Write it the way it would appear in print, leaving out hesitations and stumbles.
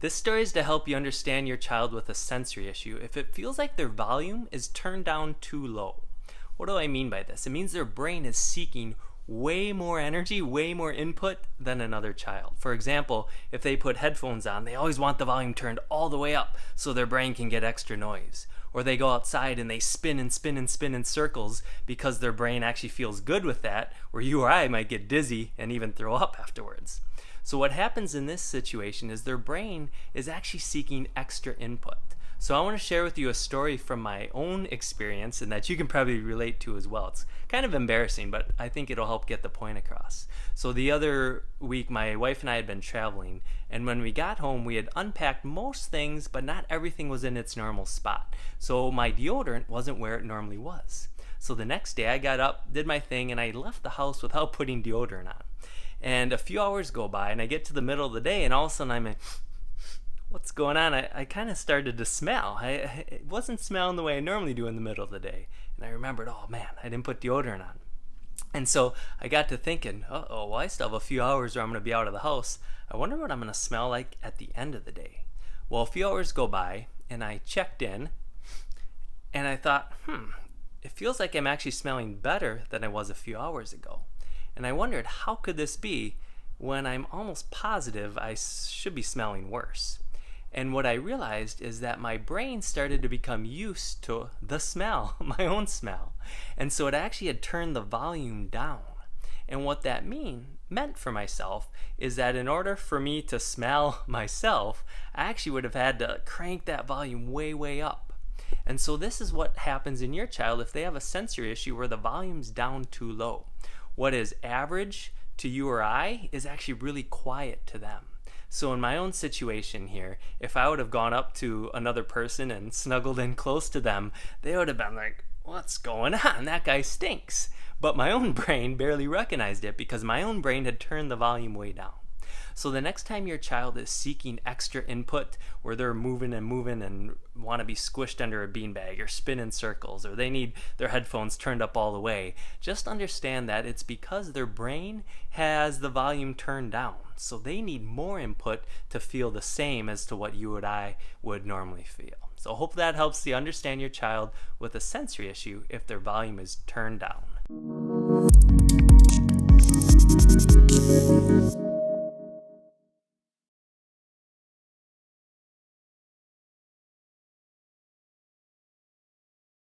This story is to help you understand your child with a sensory issue if it feels like their volume is turned down too low. What do I mean by this? It means their brain is seeking way more energy, way more input than another child. For example, if they put headphones on, they always want the volume turned all the way up so their brain can get extra noise. Or they go outside and they spin and spin and spin in circles because their brain actually feels good with that, where you or I might get dizzy and even throw up afterwards. So what happens in this situation is their brain is actually seeking extra input. So I want to share with you a story from my own experience and that you can probably relate to as well. It's kind of embarrassing, but I think it'll help get the point across. So the other week, my wife and I had been traveling, and when we got home, we had unpacked most things, but not everything was in its normal spot. So my deodorant wasn't where it normally was. So the next day I got up, did my thing, and I left the house without putting deodorant on. And a few hours go by, and I get to the middle of the day, and all of a sudden I'm like, what's going on? I kind of started to smell. I wasn't smelling the way I normally do in the middle of the day. And I remembered, oh man, I didn't put deodorant on. And so I got to thinking, well, I still have a few hours where I'm going to be out of the house. I wonder what I'm going to smell like at the end of the day. Well, a few hours go by, and I checked in, and I thought, it feels like I'm actually smelling better than I was a few hours ago. And I wondered, how could this be when I'm almost positive I should be smelling worse? And what I realized is that my brain started to become used to the smell, my own smell. And so it actually had turned the volume down. And what that meant for myself is that in order for me to smell myself, I actually would have had to crank that volume way, way up. And so this is what happens in your child if they have a sensory issue where the volume's down too low. What is average to you or I is actually really quiet to them. So in my own situation here, if I would have gone up to another person and snuggled in close to them, they would have been like, what's going on? That guy stinks. But my own brain barely recognized it because my own brain had turned the volume way down. So the next time your child is seeking extra input where they're moving and want to be squished under a beanbag or spin in circles or they need their headphones turned up all the way, just understand that it's because their brain has the volume turned down. So they need more input to feel the same as to what you and I would normally feel. So I hope that helps you understand your child with a sensory issue if their volume is turned down.